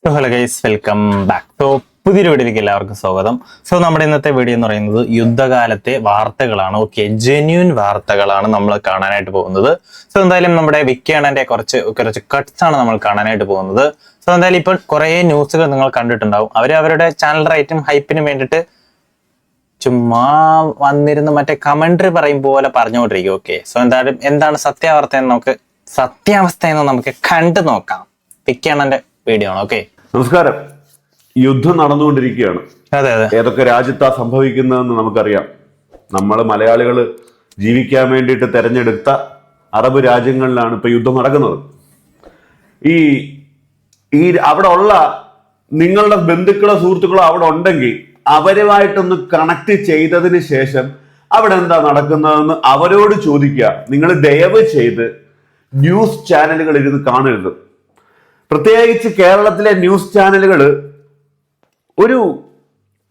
Hello guys, welcome back. പുതിയൊരു വീഡിയോയിലേക്ക് എല്ലാവർക്കും സ്വാഗതം. നമ്മുടെ ഇന്നത്തെ വീഡിയോ എന്ന് പറയുന്നത് യുദ്ധകാലത്തെ വാർത്തകളാണ്. ഓക്കെ, ജെന്യൂൻ വാർത്തകളാണ് നമ്മൾ കാണാനായിട്ട് പോകുന്നത്. എന്തായാലും നമ്മുടെ വിക്കിയാണന്റെ കുറച്ച് കട്ട്സ് ആണ് നമ്മൾ കാണാനായിട്ട് പോകുന്നത്. എന്തായാലും ഇപ്പോൾ കുറേ ന്യൂസുകൾ നിങ്ങൾ കണ്ടിട്ടുണ്ടാവും. അവരുടെ ചാനൽ റൈറ്റും ഹൈപ്പിനും വേണ്ടിയിട്ട് ചുമ്മാ വന്നിരുന്ന് മറ്റേ കമന്ററി പറയും പോലെ പറഞ്ഞുകൊണ്ടിരിക്കും. ഓക്കെ, എന്തായാലും എന്താണ് സത്യാവസ്ഥ എന്ന് നമുക്ക് കണ്ടു നോക്കാം. വിക്കിയാണന്റെ വീഡിയോ ആണ്. ഓക്കെ, നമസ്കാരം. യുദ്ധം നടന്നുകൊണ്ടിരിക്കുകയാണ്. അതെ, ഏതൊക്കെ രാജ്യത്താ സംഭവിക്കുന്നതെന്ന് നമുക്കറിയാം. നമ്മൾ മലയാളികൾ ജീവിക്കാൻ വേണ്ടിയിട്ട് തെരഞ്ഞെടുത്ത അറബ് രാജ്യങ്ങളിലാണ് ഇപ്പൊ യുദ്ധം നടക്കുന്നത്. ഈ അവിടെ ഉള്ള നിങ്ങളുടെ ബന്ധുക്കളോ സുഹൃത്തുക്കളോ അവിടെ ഉണ്ടെങ്കിൽ അവരുമായിട്ടൊന്ന് കണക്ട് ചെയ്തതിന് ശേഷം അവിടെ എന്താ നടക്കുന്നതെന്ന് അവരോട് ചോദിക്കുക. നിങ്ങൾ ദയവ് ചെയ്ത് ന്യൂസ് ചാനലുകൾ ഇരുന്ന് കാണരുത്. പ്രത്യേകിച്ച് കേരളത്തിലെ ന്യൂസ് ചാനലുകൾ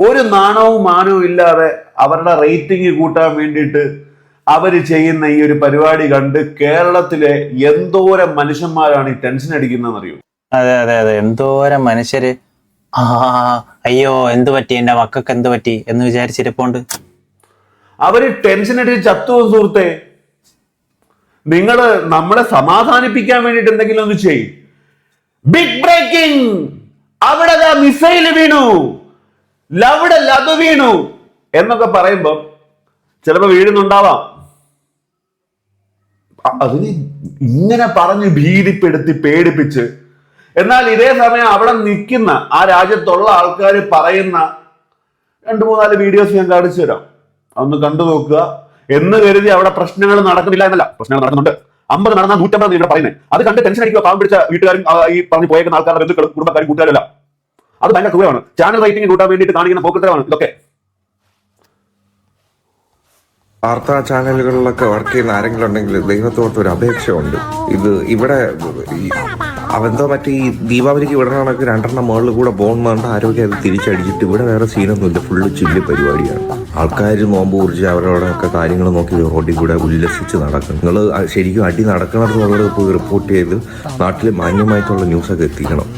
ഒരു നാണവും മാനവും ഇല്ലാതെ അവരുടെ റേറ്റിംഗ് കൂട്ടാൻ വേണ്ടിയിട്ട് അവര് ചെയ്യുന്ന ഈ ഒരു പരിപാടി കണ്ട് കേരളത്തിലെ എന്തോരം മനുഷ്യന്മാരാണ് ഈ ടെൻഷൻ അടിക്കുന്നതെന്ന് അറിയൂ. അതെ, എന്തോരം മനുഷ്യര് അയ്യോ എന്ത് പറ്റി, എന്റെ മക്കൾക്ക് എന്ത് പറ്റി എന്ന് വിചാരിച്ചിരിപ്പോണ്ട് അവര് ടെൻഷൻ അടിച്ച് ചത്തുവോ സുഹൃത്തെ. നമ്മളെ സമാധാനിപ്പിക്കാൻ വേണ്ടിയിട്ട് എന്തെങ്കിലും ഒന്ന് ചെയ്യും. ബിഗ് ബ്രേക്കിംഗ്, അവിടെ മിസൈൽ വീണു, അവിടെ ലബ് വീണു എന്നൊക്കെ പറയുമ്പോ ചിലപ്പോ വീഴുന്നുണ്ടാവാം. അതിന് ഇങ്ങനെ പറഞ്ഞ് ഭീതിപ്പെടുത്തി പേടിപ്പിച്ച്, എന്നാൽ ഇതേ സമയം അവിടെ നിൽക്കുന്ന ആ രാജ്യത്തുള്ള ആൾക്കാർ പറയുന്ന 2-3 വീഡിയോസ് ഞാൻ കാണിച്ചു തരാം. അതൊന്ന് കണ്ടു നോക്കുക. എന്ന് കരുതി അവിടെ പ്രശ്നങ്ങൾ നടക്കുന്നില്ല എന്നല്ല, പ്രശ്നങ്ങൾ നടക്കുന്നുണ്ട്. 50 നടന്ന 150 ഇവിടെ പറയുന്നത്. അത് കണ്ട് ടെൻഷൻ അടിക്കുക. പാവം പിടിച്ച വീട്ടുകാരും ഈ പറഞ്ഞു പോയേക്കുന്ന ആൾക്കാരുടെ ബന്ധുക്കളും കുടുംബക്കാരും കൂട്ടുകാരല്ല. അത് ഭയങ്കര ക്രൂരമാണ്. ചാനൽ റേറ്റിംഗ് കൂട്ടാൻ വേണ്ടിയിട്ട് കാണിക്കുന്ന പോക്കറ്റമാണ് ഇതൊക്കെ. വാർത്താ ചാനലുകളിലൊക്കെ വർക്ക് ചെയ്യുന്ന ആരെങ്കിലും ഉണ്ടെങ്കിൽ ദൈവത്തോട്ട് ഒരു അപേക്ഷയുണ്ട്. ഇവിടെ അവന്തോ മറ്റേ ഈ ദീപാവലിക്ക് വിടണക്ക് 2 മുകളിൽ കൂടെ പോകുന്നുണ്ട്. ആരോഗ്യം അത് തിരിച്ചടിച്ചിട്ട് ഇവിടെ വേറെ സീനൊന്നുമില്ല. ഫുള്ള് ചില്ല് പരിപാടിയാണ്. ആൾക്കാർ നോമ്പ് കുറിച്ച് അവരോടൊക്കെ കാര്യങ്ങൾ നോക്കി റോഡിൽ കൂടെ ഉല്ലസിച്ച് നടക്കും. നിങ്ങൾ ശരിക്കും അടി നടക്കണതുള്ളത് പോയി റിപ്പോർട്ട് ചെയ്ത് നാട്ടിൽ മാന്യമായിട്ടുള്ള ന്യൂസൊക്കെ എത്തിക്കണം.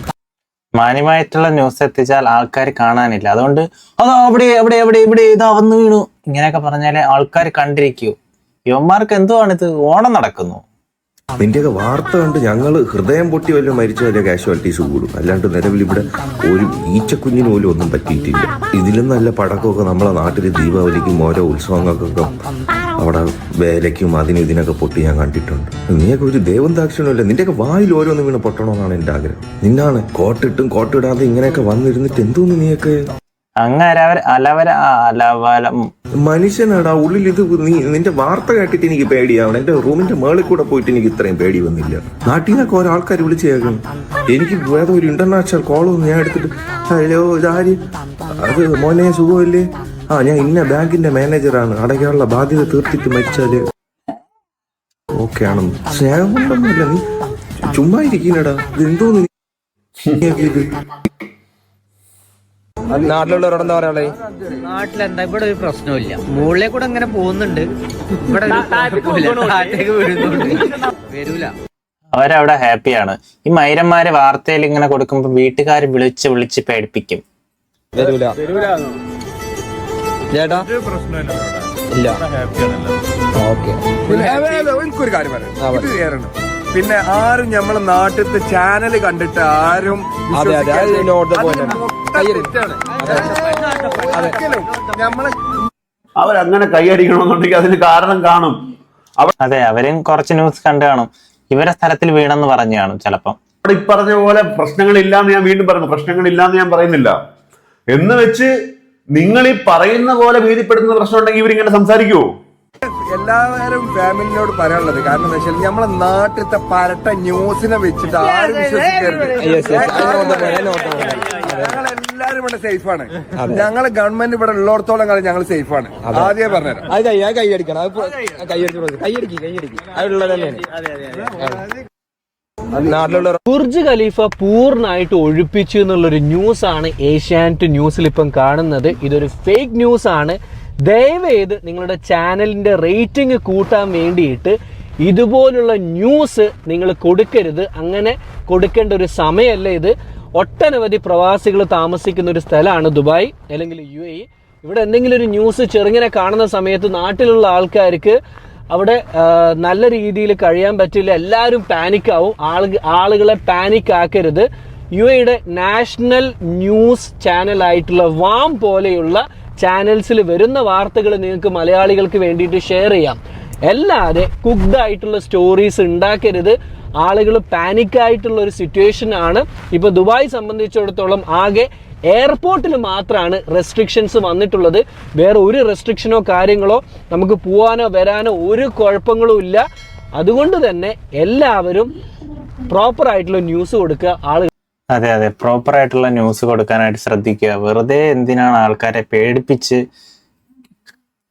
മാന്യമായിട്ടുള്ള ന്യൂസ് എത്തിച്ചാൽ ആൾക്കാർ കാണാനില്ല. അതുകൊണ്ട് അതോ അവിടെ ഇതാ വന്നു വീണു ഇങ്ങനെയൊക്കെ പറഞ്ഞാലേ ആൾക്കാർ കണ്ടിരിക്കൂ. യുവന്മാർക്ക് എന്തുവാണിത്, ഓണം നടക്കുന്നു. നിന്റെയൊക്കെ വാർത്ത കണ്ട് ഞങ്ങൾ ഹൃദയം പൊട്ടി വല്ല മരിച്ച വലിയ കാഷ്വാലിറ്റീസ് കൂടും. അല്ലാണ്ട് നിലവിൽ ഇവിടെ ഒരു ഈച്ചക്കുഞ്ഞിന് പോലും ഒന്നും പറ്റിയിട്ടില്ല. ഇതിലും നല്ല പടക്കമൊക്കെ നമ്മളെ നാട്ടിൽ ദീപാവലിക്കും ഓരോ ഉത്സവങ്ങൾക്കൊക്കെ അവിടെ വേലയ്ക്കും അതിനും ഇതിനൊക്കെ പൊട്ടി ഞാൻ കണ്ടിട്ടുണ്ട്. നീയൊക്കെ ഒരു ദേവം ദാക്ഷിണമല്ല. നിന്റെയൊക്കെ വായിൽ ഓരോന്നും വീണ് പൊട്ടണമെന്നാണ് എൻ്റെ ആഗ്രഹം. നിന്നാണ് കോട്ടിട്ടും കോട്ടിടാതെ ഇങ്ങനെയൊക്കെ വന്നിരുന്നിട്ട് എന്തോന്ന് നീയൊക്കെ മനുഷ്യനാടാ ഉള്ളിൽ. ഇത് നിന്റെ വാർത്ത കേട്ടിട്ട് എനിക്ക് പേടിയാവണം. എന്റെ റൂമിന്റെ മേളിൽ കൂടെ പോയിട്ട് എനിക്ക് ഇത്രയും പേടി വന്നില്ല. നാട്ടിൽ നിന്നൊക്കെ ഓരോ ആൾക്കാർ വിളിച്ചേക്കണം. എനിക്ക് വേറെ ഒരു ഇന്റർനാഷണൽ കോളൊന്നും ഞാൻ എടുത്തിട്ട് ഹലോ ഇതാര്, അത് മോനെ സുഖമല്ലേ, ഞാൻ ഇന്ന ബാങ്കിന്റെ മാനേജറാണ്, അടയ്ക്കാനുള്ള ബാധ്യത തീർത്തിട്ട് മരിച്ചാല് ഓക്കെ ആണെന്ന്. സ്നേഹം കൊണ്ടൊന്നുമില്ല, നീ ചുമ്മാ ഇരിക്കുന്നടാ. ഇത് എന്തോന്ന് ഇത് നാട്ടിലുള്ളവരോടെന്താ പറയാ? നാട്ടിലെന്താ, ഇവിടെ ഒരു പ്രശ്നമില്ല. മുകളിലെ കൂടെ അങ്ങനെ പോകുന്നുണ്ട്. ഇവിടെ വരൂല. അവരവിടെ ഹാപ്പിയാണ്. ഈ മൈരന്മാര് വാർത്തയിൽ ഇങ്ങനെ കൊടുക്കുമ്പോ വീട്ടുകാർ വിളിച്ച് പേടിപ്പിക്കും. ചേട്ടാ ഇല്ല. എനിക്കൊരു കാര്യം പറയാം. പിന്നെ ആരും നമ്മളെ നാട്ടിലത്തെ ചാനൽ കണ്ടിട്ട് ആരും അവരങ്ങനെ കൈയടിക്കണമെന്നുണ്ടെങ്കിൽ അതിന് കാരണം കാണും. അതെ, അവരും കുറച്ച് ന്യൂസ് കണ്ടു കാണും. ഇവരെ സ്ഥലത്തിൽ വീണെന്ന് പറഞ്ഞു കാണും ചിലപ്പം. അവിടെ ഈ പറഞ്ഞ പോലെ പ്രശ്നങ്ങളില്ലാന്ന് ഞാൻ വീണ്ടും പറയുന്നു. പ്രശ്നങ്ങളില്ലാന്ന് ഞാൻ പറയുന്നില്ല. എന്ന് വെച്ച് നിങ്ങൾ ഈ പറയുന്ന പോലെ ഭീതിപ്പെടുത്തുന്ന പ്രശ്നം ഉണ്ടെങ്കിൽ ഇവരിങ്ങനെ സംസാരിക്കുവോ? എല്ലാവരും ഫാമിലിനോട് പറയാനുള്ളത് കാരണം എന്താ വെച്ചാൽ നമ്മളെ നാട്ടിലത്തെ പരട്ട ന്യൂസിനെ വെച്ചിട്ട് ആരും വിശ്വസിക്കരുത്. ഞങ്ങളെല്ലാരും ഇവിടെ സേഫാണ്. ഞങ്ങളെ ഗവൺമെന്റ് ഇവിടെ ഉള്ളിടത്തോളം കാലം ഞങ്ങൾ സേഫാണ്. ആദ്യമേ പറഞ്ഞുതരാം. ബുർജ് ഖലീഫ പൂർണ്ണമായിട്ട് ഒഴിപ്പിച്ചു എന്നുള്ളൊരു ന്യൂസാണ് ഏഷ്യാനെറ്റ് ന്യൂസിൽ ഇപ്പം കാണുന്നത്. ഇതൊരു ഫേക്ക് ന്യൂസ് ആണ്. ദയവേത് നിങ്ങളുടെ ചാനലിൻ്റെ റേറ്റിംഗ് കൂട്ടാൻ വേണ്ടിയിട്ട് ഇതുപോലുള്ള ന്യൂസ് നിങ്ങൾ കൊടുക്കരുത്. അങ്ങനെ കൊടുക്കേണ്ട ഒരു സമയമല്ല ഇത്. ഒട്ടനവധി പ്രവാസികൾ താമസിക്കുന്ന ഒരു സ്ഥലമാണ് ദുബായ് അല്ലെങ്കിൽ UAE. ഇവിടെ എന്തെങ്കിലും ഒരു ന്യൂസ് ചെറുങ്ങനെ കാണുന്ന സമയത്ത് നാട്ടിലുള്ള ആൾക്കാർക്ക് അവിടെ നല്ല രീതിയിൽ കഴിയാൻ പറ്റില്ല, എല്ലാവരും പാനിക്കാവും. ആളുകളെ പാനിക് ആക്കരുത്. UAEയുടെ നാഷണൽ ന്യൂസ് ചാനലായിട്ടുള്ള വാം പോലെയുള്ള ചാനൽസിൽ വരുന്ന വാർത്തകൾ നിങ്ങൾക്ക് മലയാളികൾക്ക് വേണ്ടിയിട്ട് ഷെയർ ചെയ്യാം. അല്ലാതെ കുക്ക്ഡ് ആയിട്ടുള്ള സ്റ്റോറീസ് ഉണ്ടാക്കരുത്. ആളുകൾ പാനിക്കായിട്ടുള്ള ഒരു സിറ്റുവേഷൻ ആണ്. ഇപ്പോൾ ദുബായ് സംബന്ധിച്ചിടത്തോളം ആകെ എയർപോർട്ടിൽ മാത്രമാണ് റെസ്ട്രിക്ഷൻസ് വന്നിട്ടുള്ളത്. വേറെ ഒരു റെസ്ട്രിക്ഷനോ കാര്യങ്ങളോ നമുക്ക് പോകാനോ വരാനോ ഒരു കുഴപ്പങ്ങളും ഇല്ല. അതുകൊണ്ട് തന്നെ എല്ലാവരും പ്രോപ്പർ ആയിട്ടുള്ള ന്യൂസ് കൊടുക്കുക. ആളുകൾ അതെ അതെ, പ്രോപ്പർ ആയിട്ടുള്ള ന്യൂസ് കൊടുക്കാനായിട്ട് ശ്രദ്ധിക്കുക. വെറുതെ എന്തിനാണ് ആൾക്കാരെ പേടിപ്പിച്ച്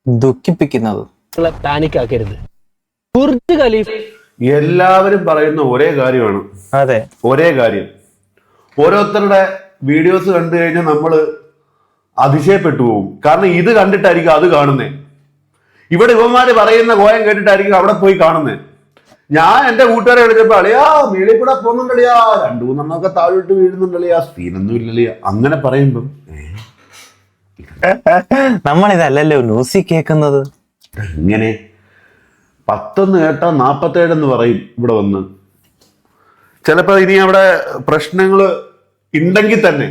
ദുഃഖിപ്പിക്കുന്നത്? പാനിക് ആക്കരുത്. ബുർജ് ഖലീഫ എല്ലാവരും പറയുന്ന ഒരേ കാര്യമാണ്. അതെ, ഒരേ കാര്യം. ഓരോരുത്തരുടെ വീഡിയോസ് കണ്ടു കഴിഞ്ഞാൽ നമ്മൾ അതിശയപ്പെട്ടു പോകും. കാരണം ഇത് കണ്ടിട്ടായിരിക്കും അത് കാണുന്നേ. ഇവിടെ ഇവന്മാര് പറയുന്ന കോയം കേട്ടിട്ടായിരിക്കും അവിടെ പോയി കാണുന്നേ. ഞാൻ എന്റെ കൂട്ടുകാരെ വിളിച്ചപ്പോ അളിയാ മേളിൽ കൂടെ പോകുന്നുണ്ടളിയാ, 2-3 താഴോട്ട് വീഴുന്നുണ്ടളിയാ, സീനൊന്നും ഇല്ലളിയാ, അങ്ങനെ പറയുമ്പം നമ്മളിതല്ലല്ലോ ന്യൂസിൽ കേൾക്കുന്നത്. ഇങ്ങനെ 10 കേട്ടാ 47 എന്ന് പറയും ഇവിടെ വന്ന്. ചിലപ്പോ ഇനി അവിടെ പ്രശ്നങ്ങൾ ഉണ്ടെങ്കിൽ തന്നെ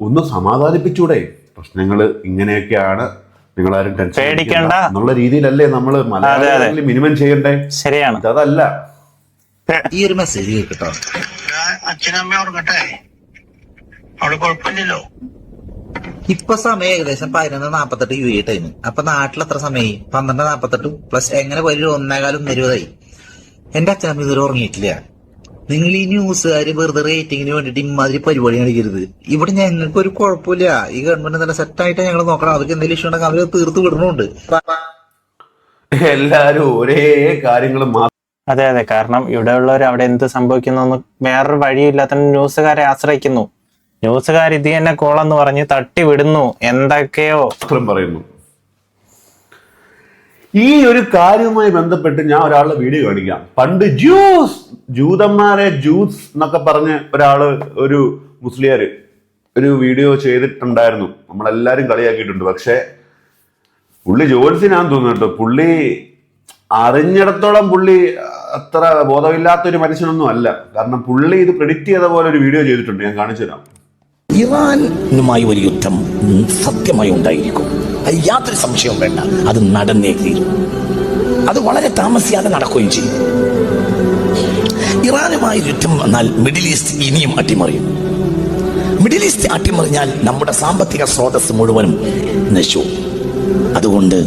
ഒന്ന് സമാധാനിപ്പിച്ചൂടെ? പ്രശ്നങ്ങൾ ഇങ്ങനെയൊക്കെയാണ്, നിങ്ങളാരും ടെൻഷൻ പേടിക്കണ്ട എന്നുള്ള രീതിയിലല്ലേ നമ്മള് മലയാളികളിൽ മിനിമം ചെയ്യണ്ടേ? ശരിയാണ്. അതല്ല. ഈ ഒരു മെസ്സേജ് കേട്ടോ, അച്ഛനമ്മ ഓർക്കട്ടെ, അവിടെ കുഴപ്പമില്ലല്ലോ. ഇപ്പൊ സമയം ഏകദേശം 11:48 UAE ടൈം. അപ്പൊ നാട്ടിൽ എത്ര സമയം? 12:48 പ്ലസ് എങ്ങനെ പോയി 1:15 എന്റെ അച്ഛനമ്മ ഇതുവരെ ഉറങ്ങിയിട്ടില്ല. നിങ്ങൾ ഈ ന്യൂസുകാര് വെറുതെ റേറ്റിങ്ങിന് വേണ്ടിട്ട് ഇമാതിരി പരിപാടി കാണിക്കരുത്. ഇവിടെ ഞങ്ങൾക്ക് ഒരു കുഴപ്പമില്ല. ഈ ഗവൺമെന്റ് നല്ല സെറ്റായിട്ട് ഞങ്ങൾ നോക്കണം. അവർക്ക് എന്തെങ്കിലും ഇഷ്യൂ ഉണ്ടെങ്കിൽ അവര് തീർത്ത് വിടണുണ്ട്. എല്ലാരും ഒരേ കാര്യങ്ങൾ മാത്രം. അതെ അതെ, കാരണം ഇവിടെ ഉള്ളവർ അവിടെ എന്ത് സംഭവിക്കുന്നു വേറൊരു വഴിയില്ലാത്ത ന്യൂസുകാരെ ആശ്രയിക്കുന്നു. ന്യൂസുകാർ ഇത് തന്നെ കോളെന്ന് പറഞ്ഞ് തട്ടി വിടുന്നു, എന്തൊക്കെയോ പറയുന്നു. ഈ ഒരു കാര്യവുമായി ബന്ധപ്പെട്ട് ഞാൻ ഒരാളുടെ വീഡിയോ കാണിക്കാം. പണ്ട് ജൂതന്മാരെ ജ്യൂസ് എന്നൊക്കെ പറഞ്ഞ് ഒരാള്, ഒരു മുസ്ലിയാര് ഒരു വീഡിയോ ചെയ്തിട്ടുണ്ടായിരുന്നു. നമ്മളെല്ലാരും കളിയാക്കിയിട്ടുണ്ട്. പക്ഷെ പുള്ളി ജോത്സ്യനാന്ന് തോന്നുന്നു കേട്ടോ. പുള്ളി അറിഞ്ഞിടത്തോളം പുള്ളി അത്ര ബോധമില്ലാത്തൊരു മനുഷ്യനൊന്നും അല്ല. കാരണം പുള്ളി ഇത് പ്രെഡിക്റ്റ് ചെയ്ത പോലെ ഒരു വീഡിയോ ചെയ്തിട്ടുണ്ട്. ഞാൻ കാണിച്ചു തരാം. ഇറാനുമായി ഒരു യുദ്ധം സത്യമായി ഉണ്ടായിരിക്കും. അത് യാതൊരു സംശയവും വേണ്ട. അത് നടന്നേ തീരും. അത് വളരെ താമസിയാതെ നടക്കുകയും ചെയ്യും. ഇറാനുമായി യുദ്ധം വന്നാൽ മിഡിൽ ഈസ്റ്റ് ഇനിയും അട്ടിമറിയും. മിഡിൽ ഈസ്റ്റ് അട്ടിമറിഞ്ഞാൽ നമ്മുടെ സാമ്പത്തിക സ്രോതസ് മുഴുവനും നശിച്ചു. അതുകൊണ്ട്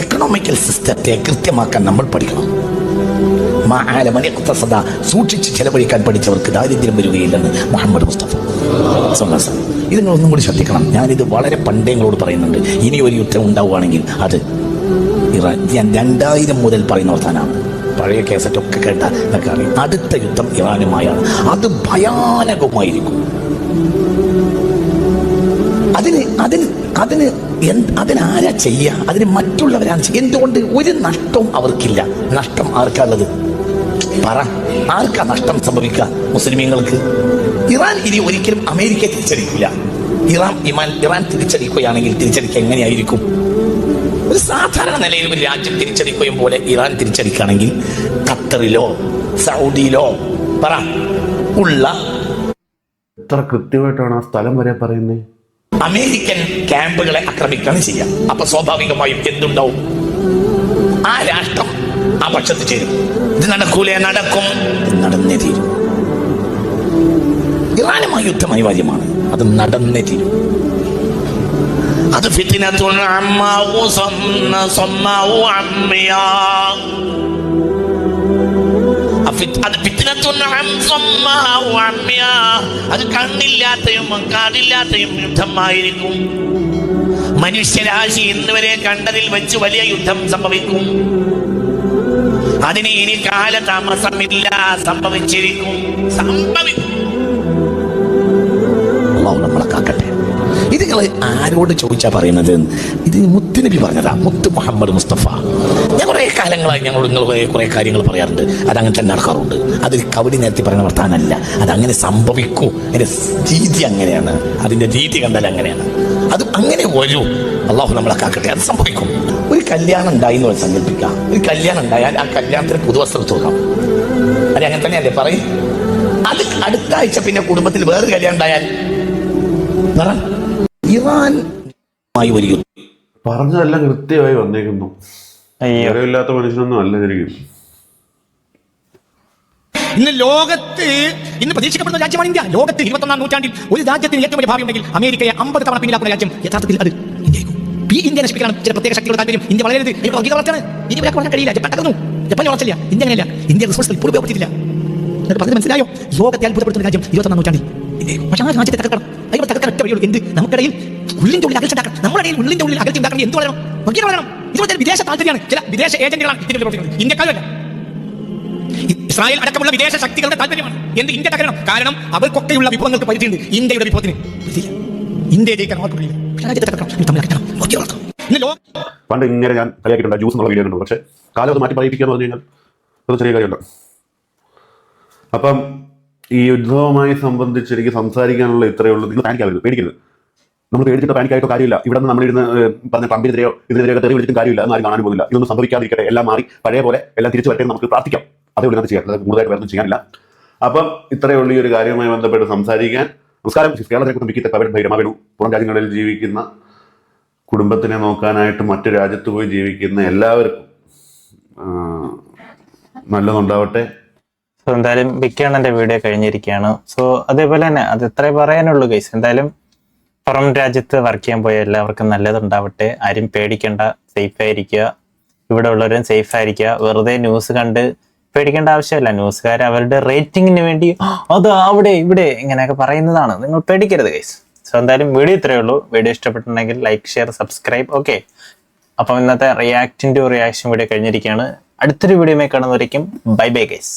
എക്കണോമിക്കൽ സിസ്റ്റത്തെ കൃത്യമാക്കാൻ നമ്മൾ പഠിക്കണം. സൂക്ഷിച്ച് ചെലവഴിക്കാൻ പഠിച്ചവർക്ക് ദാരിദ്ര്യം വരികയില്ലെന്ന് മുഹമ്മദ് മുസ്തഫ. ഇത് നിങ്ങളൊന്നും കൂടി ശ്രദ്ധിക്കണം. ഞാനിത് വളരെ പണ്ടേ നിങ്ങളോട് പറയുന്നുണ്ട്. ഇനി ഒരു യുദ്ധം ഉണ്ടാവുകയാണെങ്കിൽ അത് ഇറാൻ. ഞാൻ 2000 മുതൽ പറയുന്ന വർത്താനാണ്. പഴയ കേസറ്റൊക്കെ കേട്ട എന്നൊക്കെ അറിയാം. അടുത്ത യുദ്ധം ഇറാനുമായാണ്. അത് ഭയാനകമായിരിക്കും. അതിനാരാ ചെയ്യുക? അതിന് മറ്റുള്ളവരാണ് ചെയ്യുക. എന്തുകൊണ്ട്? ഒരു നഷ്ടവും അവർക്കില്ല. നഷ്ടം ആർക്കാണുള്ളത്? പറ, ആർക്കാ നഷ്ടം സംഭവിക്കുക? മുസ്ലിമീങ്ങൾക്ക്. ഇറാൻ ഇനി ഒരിക്കലും അമേരിക്കയെ തിരിച്ചടിക്കില്ല. ഇറാൻ തിരിച്ചടിക്കുകയാണെങ്കിൽ തിരിച്ചടിക്കുക എങ്ങനെയായിരിക്കും? ഒരു സാധാരണ നിലയിൽ ഒരു രാജ്യം തിരിച്ചടിക്കുകയും പോലെ ഇറാൻ തിരിച്ചടിക്കുകയാണെങ്കിൽ ഖത്തറിലോ സൗദിയിലോ പറ ഉള്ള എത്ര കൃത്യമായിട്ടാണ് ആ സ്ഥലം വരെ പറയുന്നത്. അമേരിക്കൻ ക്യാമ്പുകളെ ആക്രമിക്കുകയാണ് ചെയ്യാം. അപ്പൊ സ്വാഭാവികമായും എന്തുണ്ടാവും? ആ രാഷ്ട്രം ആ പക്ഷത്ത് ചേരും. ഇത് നടക്കൂലേ? നടക്കും. നടന്നേ തീരും. ഇറാനുമായി യുദ്ധം അനിവാര്യമാണ്. അത് നടന്നേ തീരും. അത് അത് കണ്ണില്ലാത്തയും കാടില്ലാത്തയും യുദ്ധമായിരിക്കും. മനുഷ്യരാശി ഇന്നുവരെ കണ്ടതിൽ വെച്ച് വലിയ യുദ്ധം സംഭവിക്കും. അതിന് ഇനി കാലതാമസമില്ല. സംഭവിച്ചിരിക്കും. നമ്മളെ കാക്കട്ടെ. ഇത് നിങ്ങൾ ആരോട് ചോദിച്ചാ പറയുന്നത്? ഇത് മുത്തുനബി പറഞ്ഞതാ. മുത്ത് മുഹമ്മദ് മുസ്തഫ. ഞാൻ കുറെ കാലങ്ങളായി ഞങ്ങൾ നിങ്ങൾ കുറെ കാര്യങ്ങൾ പറയാറുണ്ട്. അതങ്ങനെ തന്നെ നടക്കാറുണ്ട്. അത് കവടി നേരത്തെ പറയുന്ന വർത്താനല്ല. അതങ്ങനെ സംഭവിക്കൂ. അതിന്റെ രീതി അങ്ങനെയാണ്. അതിന്റെ രീതി കണ്ടാൽ അങ്ങനെയാണ്. അത് അങ്ങനെ വരൂ. അള്ളാഹു നമ്മളെ കാക്കട്ടെ. അത് സംഭവിക്കും. ഒരു കല്യാണം ഉണ്ടായി എന്ന് സങ്കല്പിക്കാം. ഒരു കല്യാണം ഉണ്ടായാൽ ആ കല്യാണത്തിന് പുതുവസ്ത്രം തുറക്കാം. അത് അങ്ങനെ തന്നെയല്ലേ പറയും. അത് അടുത്ത ആഴ്ച പിന്നെ കുടുംബത്തിൽ വേറൊരു കല്യാണം ഉണ്ടായാൽ ഇറാൻ ഒരു യുദ്ധം. പറഞ്ഞതെല്ലാം കൃത്യമായി വന്നേക്കുന്നു. അയ്യോ, ഇല്ലാത്ത മനുഷ്യനൊന്നും അല്ല ശരിക്കും. ഇന്ന് ലോകത്ത് ഇന്ന് പ്രതീക്ഷിക്കപ്പെടുന്ന രാജ്യമാണ് ഇന്ത്യ. ലോകത്ത് 21-ാം നൂറ്റാണ്ടിൽ ഒരു രാജ്യത്തിന് ഏറ്റവും വലിയ ഭാവി ഉണ്ടെങ്കിൽ അമേരിക്കയെ 50 തവണ പിന്നിലാക്കുന്ന രാജ്യം യഥാർത്ഥത്തിൽ അത് ഇന്ത്യയായിരിക്കും. ഈ ഇന്ത്യ നശിപ്പിക്കണം ചില പ്രത്യേക ശക്തികളുടെ താല്പര്യം. ഇന്ത്യ വളരരുത്. വർഗീയതയാണ്. ഇന്ത്യ വളരാൻ കഴിയില്ല. ജപ്പാൻ തകർന്നു. ജപ്പാൻ വളർച്ചില്ല. ഇന്ത്യ അങ്ങനെയല്ല. ഇന്ത്യ റിസോഴ്സ് ഇപ്പോൾ ഉപയോഗപ്പെടുത്തിയിട്ടില്ല. നിങ്ങൾക്ക് മനസ്സിലായോ? ലോകത്തെ അത്ഭുതപ്പെടുത്തുന്ന രാജ്യം 21-ാം നൂറ്റാണ്ടിൽ. പക്ഷേ ആ രാജ്യത്തെ തകർക്കണം. അതിവിടെ തകർക്കാൻ ഒറ്റ വഴിയുള്ളൂ. എന്ത്? നമുക്കിടയിൽ ഉള്ളിന്റെ ഉള്ളിൽ അകൽച്ച ഉണ്ടാക്കണം. നമ്മുടെ ഇടയിൽ ഉള്ളിന്റെ ഉള്ളിൽ അകൽച്ച ഉണ്ടാക്കണം. എന്ത് വളരണം? വർഗീയത വളരണം. ഇതുപോലെ വിദേശ താല്പര്യമാണ്. ചില വിദേശ ഏജന്റുകളാണ് ഇതിന്റെ പ്രവർത്തിക്കുന്നത്. ഇന്ത്യക്കാരല്ല. ഇസ്രായേൽ അടക്കമുള്ള വിദേശ ശക്തികളുടെ താല്പര്യമാണ്. എന്ത്? ഇന്ത്യ തകരണം. കാരണം അവർക്കൊക്കെയുള്ള വിഭവങ്ങൾക്ക് പരിധിയുണ്ട്. ഇന്ത്യയുടെ വിഭവത്തിന് ഇന്ത്യ ജയിക്കാൻ അവർക്ക് കഴിയില്ല. പണ്ട് ഇങ്ങനെ ഞാൻ കളിയാക്കിയിട്ടുണ്ട്. ജ്യൂസ് എന്നുള്ള വീഡിയോ കണ്ടു. പക്ഷെ കാലം അത് മാറ്റി പറയിപ്പിക്കാന്ന് പറഞ്ഞു കഴിഞ്ഞാൽ അത് ചെറിയ കാര്യമുണ്ട്. അപ്പം ഈ യുദ്ധവുമായി സംബന്ധിച്ച് എനിക്ക് സംസാരിക്കാനുള്ള ഇത്രയേ ഉള്ളൂ. നിങ്ങൾ പാനിക്കാവരുത്, പേടിക്കരുത്. നമ്മൾ പേടിച്ചിട്ടോ പാനിക്കായിട്ടോ കാര്യമില്ല. ഇവിടെ നിന്ന് നമ്മളിരുന്ന് പറഞ്ഞ ട്രംപിനെതിരെയോ ഇതിനെതിരെയോ തെറി വിളിച്ചിട്ടും കാര്യമില്ല. അതൊന്നും ആരും കാണാൻ പോകുന്നില്ല. ഇതൊന്നും സംഭവിക്കാതിരിക്കട്ടെ. എല്ലാം മാറി പഴയ പോലെ എല്ലാം തിരിച്ചു വരട്ടെ നമുക്ക് പ്രാർത്ഥിക്കാം. അതേ ഉള്ളൂ ചെയ്യാം. അതായത് കൂടുതലായിട്ട് വേറൊന്നും ചെയ്യാനില്ല. അപ്പം ഇത്രയേ ഉള്ളൂ ഈ ഒരു കാര്യവുമായി ബന്ധപ്പെട്ട് സംസാരിക്കാൻ. നമസ്കാരം. കേരളത്തിലെ കുടുംബിക്കത്തെ പവൻ ഭൈരമാവേണു. പുറം രാജ്യങ്ങളിൽ ജീവിക്കുന്ന കുടുംബത്തിനെ നോക്കാനായിട്ട് മറ്റു രാജ്യത്ത് പോയി ജീവിക്കുന്ന എല്ലാവർക്കും നല്ലതുണ്ടാവട്ടെ. സോ എന്തായാലും ബിക്കാണന്റെ വീഡിയോ കഴിഞ്ഞിരിക്കുകയാണ്. സോ അതേപോലെ തന്നെ അത് ഇത്രേ പറയാനുള്ളൂ ഗൈസ്. എന്തായാലും പുറം രാജ്യത്ത് വർക്ക് ചെയ്യാൻ പോയ എല്ലാവർക്കും നല്ലതുണ്ടാവട്ടെ. ആരും പേടിക്കേണ്ട, സേഫ് ആയിരിക്കുക. ഇവിടെ ഉള്ളവരും സേഫ് ആയിരിക്കുക. വെറുതെ ന്യൂസ് കണ്ട് പേടിക്കേണ്ട ആവശ്യമില്ല. ന്യൂസുകാർ അവരുടെ റേറ്റിംഗിന് വേണ്ടി അത് അവിടെ ഇവിടെ ഇങ്ങനെയൊക്കെ പറയുന്നതാണ്. നിങ്ങൾ പേടിക്കരുത് ഗൈസ്. സോ എന്തായാലും വീഡിയോ ഇത്രയേ ഉള്ളൂ. വീഡിയോ ഇഷ്ടപ്പെട്ടിട്ടുണ്ടെങ്കിൽ ലൈക്ക്, ഷെയർ, സബ്സ്ക്രൈബ്. ഓക്കെ, അപ്പം ഇന്നത്തെ റിയാക്ഷൻ വീഡിയോ കഴിഞ്ഞിരിക്കുകയാണ്. അടുത്തൊരു വീഡിയോയുമായി കാണുന്നവരേക്കും ബൈ ബൈ ഗൈസ്.